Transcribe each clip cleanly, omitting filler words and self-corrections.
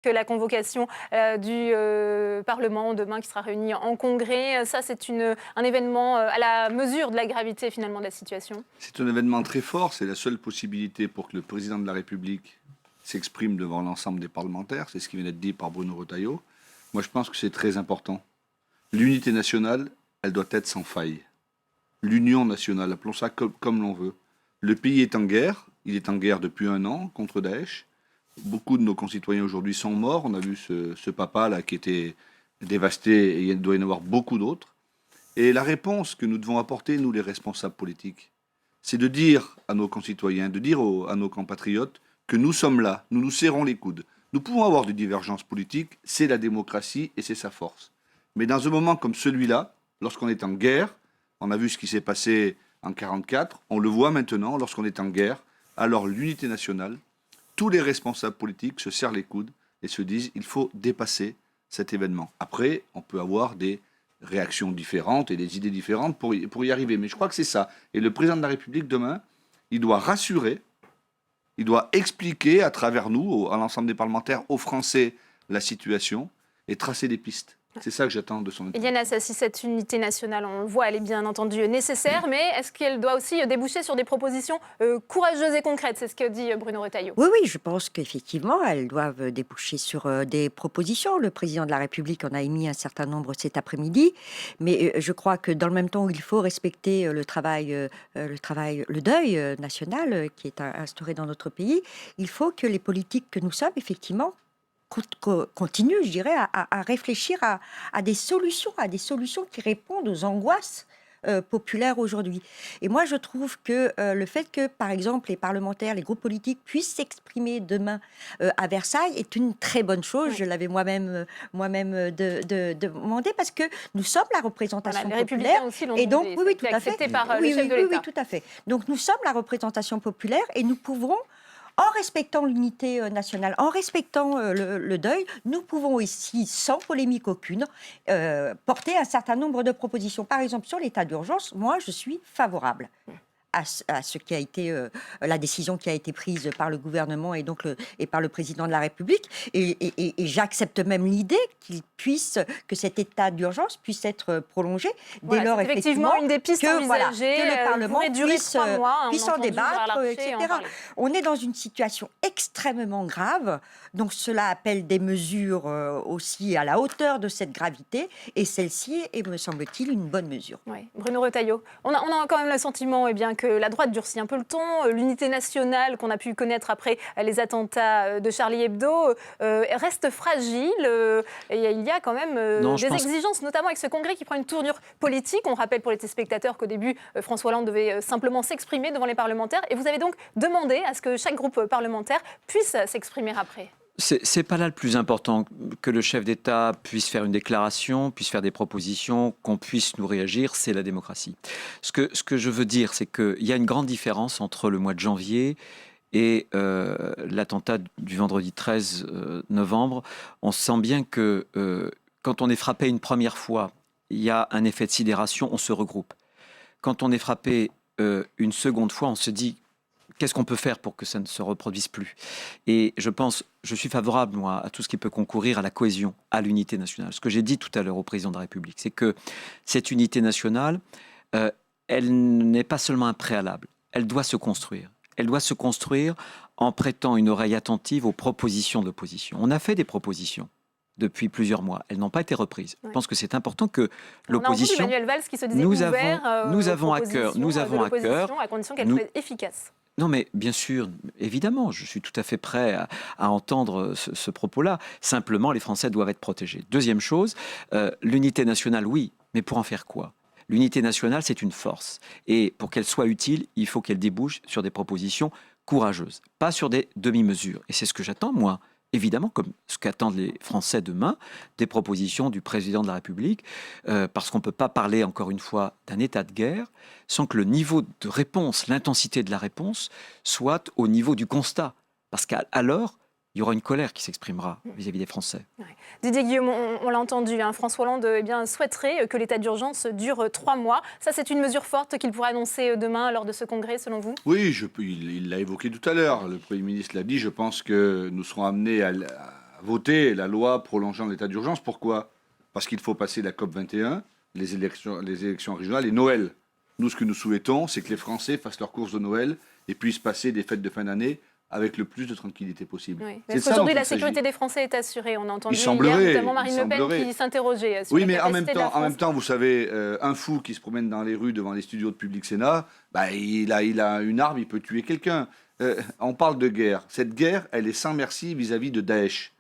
que la convocation du Parlement demain qui sera réuni en congrès, ça c'est un événement à la mesure de la gravité finalement de la situation. C'est un événement très fort, c'est la seule possibilité pour que le président de la République s'exprime devant l'ensemble des parlementaires, c'est ce qui vient d'être dit par Bruno Retailleau. Moi je pense que c'est très important. L'unité nationale, elle doit être sans faille. L'union nationale, appelons ça comme l'on veut. Le pays est en guerre, il est en guerre depuis 1 an contre Daesh. Beaucoup de nos concitoyens aujourd'hui sont morts. On a vu ce papa-là qui était dévasté et il doit y en avoir beaucoup d'autres. Et la réponse que nous devons apporter, nous les responsables politiques, c'est de dire à nos concitoyens, de dire à nos compatriotes que nous sommes là, nous nous serrons les coudes. Nous pouvons avoir des divergences politiques, c'est la démocratie et c'est sa force. Mais dans un moment comme celui-là, lorsqu'on est en guerre, on a vu ce qui s'est passé en 1944, on le voit maintenant, lorsqu'on est en guerre, alors l'unité nationale, tous les responsables politiques se serrent les coudes et se disent il faut dépasser cet événement. Après, on peut avoir des réactions différentes et des idées différentes pour y arriver. Mais je crois que c'est ça. Et le président de la République, demain, il doit rassurer, il doit expliquer à travers nous, à l'ensemble des parlementaires, aux Français, la situation et tracer des pistes. C'est ça que j'attends de son état. Eliane Assassi, cette unité nationale, on le voit, elle est bien entendu nécessaire, mais est-ce qu'elle doit aussi déboucher sur des propositions courageuses et concrètes? C'est ce que dit Bruno Retailleau. Oui, oui, je pense qu'effectivement, elles doivent déboucher sur des propositions. Le président de la République en a émis un certain nombre cet après-midi, mais je crois que dans le même temps, il faut respecter le deuil national qui est instauré dans notre pays. Il faut que les politiques que nous sommes, effectivement, continue, je dirais, à réfléchir à des solutions qui répondent aux angoisses populaires aujourd'hui. Et moi, je trouve que le fait que, par exemple, les parlementaires, les groupes politiques puissent s'exprimer demain à Versailles est une très bonne chose. Oui. Je l'avais moi-même demandé parce que nous sommes la représentation les populaire. Républicains aussi l'ont et donc, demandé, oui, tout à fait. Accepté par le chef de l'État. Oui, tout à fait. Donc, nous sommes la représentation populaire et nous pouvons, en respectant l'unité nationale, en respectant le deuil, nous pouvons ici, sans polémique aucune, porter un certain nombre de propositions. Par exemple, sur l'état d'urgence, moi, je suis favorable à ce qui a été la décision qui a été prise par le gouvernement et donc et par le président de la République. Et j'accepte même l'idée que cet état d'urgence puisse être prolongé dès lors effectivement une des pistes envisagées, que le Parlement puisse en débattre, etc. On est dans une situation extrêmement grave, donc cela appelle des mesures aussi à la hauteur de cette gravité, et celle-ci est, me semble-t-il, une bonne mesure. Oui. Bruno Retailleau, on a quand même le sentiment que la droite durcit un peu le ton. L'unité nationale qu'on a pu connaître après les attentats de Charlie Hebdo reste fragile. Et il y a quand même des exigences, notamment avec ce congrès qui prend une tournure politique. On rappelle pour les téléspectateurs qu'au début, François Hollande devait simplement s'exprimer devant les parlementaires. Et vous avez donc demandé à ce que chaque groupe parlementaire puisse s'exprimer après. C'est pas là le plus important, que le chef d'État puisse faire une déclaration, puisse faire des propositions, qu'on puisse nous réagir, c'est la démocratie. Ce que je veux dire, c'est qu'il y a une grande différence entre le mois de janvier et l'attentat du vendredi 13 novembre. On sent bien que quand on est frappé une première fois, il y a un effet de sidération, on se regroupe. Quand on est frappé une seconde fois, on se dit qu'est-ce qu'on peut faire pour que ça ne se reproduise plus? Et je suis favorable, moi, à tout ce qui peut concourir à la cohésion, à l'unité nationale. Ce que j'ai dit tout à l'heure au président de la République, c'est que cette unité nationale, elle n'est pas seulement un préalable, elle doit se construire. Elle doit se construire en prêtant une oreille attentive aux propositions de l'opposition. On a fait des propositions depuis plusieurs mois. Elles n'ont pas été reprises. Ouais. Je pense que c'est important que l'opposition... On a entendu Manuel Valls qui se disait ouvert nous avons à cœur, à condition qu'elle soit efficace. Non, mais bien sûr, évidemment, je suis tout à fait prêt à entendre ce propos-là. Simplement, les Français doivent être protégés. Deuxième chose, l'unité nationale, oui, mais pour en faire quoi? L'unité nationale, c'est une force. Et pour qu'elle soit utile, il faut qu'elle débouche sur des propositions courageuses, pas sur des demi-mesures. Et c'est ce que j'attends, moi, évidemment, comme ce qu'attendent les Français demain, des propositions du président de la République, parce qu'on ne peut pas parler, encore une fois, d'un état de guerre sans que le niveau de réponse, l'intensité de la réponse, soit au niveau du constat. Parce qu'alors, il y aura une colère qui s'exprimera vis-à-vis des Français. Ouais. Didier Guillaume, on l'a entendu, François Hollande souhaiterait que l'état d'urgence dure 3 mois. Ça, c'est une mesure forte qu'il pourrait annoncer demain lors de ce congrès, selon vous? Oui, il l'a évoqué tout à l'heure. Le Premier ministre l'a dit. Je pense que nous serons amenés à voté la loi prolongeant l'état d'urgence. Pourquoi? Parce qu'il faut passer la COP 21, les élections régionales et Noël. Nous, ce que nous souhaitons, c'est que les Français fassent leurs courses de Noël et puissent passer des fêtes de fin d'année avec le plus de tranquillité possible. Oui. C'est Est-ce ça qu'aujourd'hui dont la il s'agit. sécurité des Français est assurée? On a entendu Il hier semblerait, notamment Marine Le Pen qui s'interrogeait sur Oui, la mais en même capacité de la France. temps, vous savez, un fou qui se promène dans les rues devant les studios de Public Sénat, bah, il a une arme, il peut tuer quelqu'un. On parle de guerre. Cette guerre, elle est sans merci vis-à-vis de Daesh.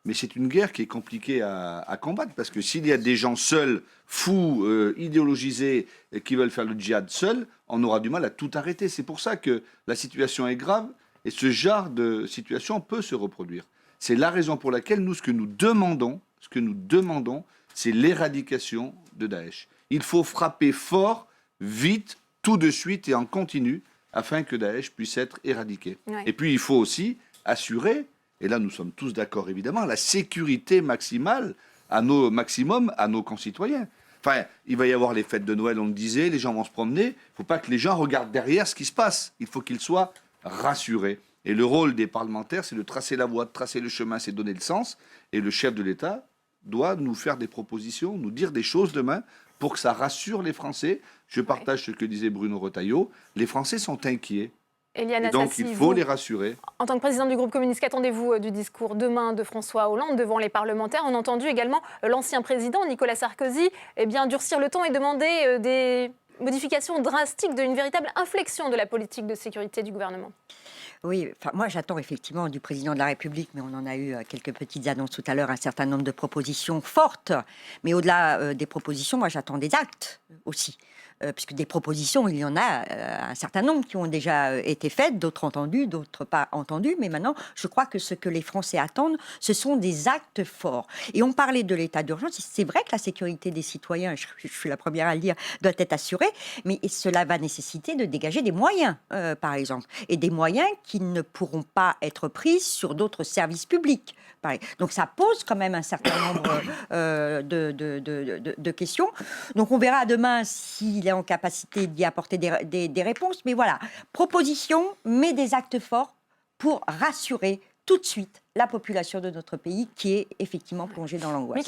Mais c'est une guerre qui est compliquée à combattre, parce que s'il y a des gens seuls, fous, idéologisés, qui veulent faire le djihad seuls, on aura du mal à tout arrêter. C'est pour ça que la situation est grave, et ce genre de situation peut se reproduire. C'est la raison pour laquelle nous, ce que nous demandons, c'est l'éradication de Daesh. Il faut frapper fort, vite, tout de suite et en continu, afin que Daesh puisse être éradiqué. Ouais. Et puis il faut aussi assurer, et là nous sommes tous d'accord évidemment, la sécurité maximum à nos concitoyens. Enfin, il va y avoir les fêtes de Noël, on le disait, les gens vont se promener. Il ne faut pas que les gens regardent derrière ce qui se passe. Il faut qu'ils soient rassurés. Et le rôle des parlementaires, c'est de tracer la voie, de tracer le chemin, c'est donner le sens. Et le chef de l'État doit nous faire des propositions, nous dire des choses demain pour que ça rassure les Français. Je partage ce que disait Bruno Retailleau. Les Français sont inquiets. Eliane Et donc, Assassi, il faut vous, les rassurer. en tant que président du groupe communiste, qu'attendez-vous du discours demain de François Hollande devant les parlementaires? On a entendu également l'ancien président Nicolas Sarkozy durcir le ton et demander des modifications drastiques, une véritable inflexion de la politique de sécurité du gouvernement. Oui, enfin, moi j'attends effectivement du président de la République, mais on en a eu quelques petites annonces tout à l'heure, un certain nombre de propositions fortes. Mais au-delà des propositions, moi j'attends des actes aussi. Puisque des propositions, il y en a un certain nombre qui ont déjà été faites, d'autres entendues, d'autres pas entendues. Mais maintenant, je crois que ce que les Français attendent, ce sont des actes forts. Et on parlait de l'état d'urgence. C'est vrai que la sécurité des citoyens, je suis la première à le dire, doit être assurée. Mais cela va nécessiter de dégager des moyens, par exemple. Et des moyens qui ne pourront pas être pris sur d'autres services publics. Pareil. Donc ça pose quand même un certain nombre de questions. Donc on verra demain s'il est en capacité d'y apporter des réponses. Mais voilà, proposition, mais des actes forts pour rassurer tout de suite la population de notre pays qui est effectivement plongée dans l'angoisse.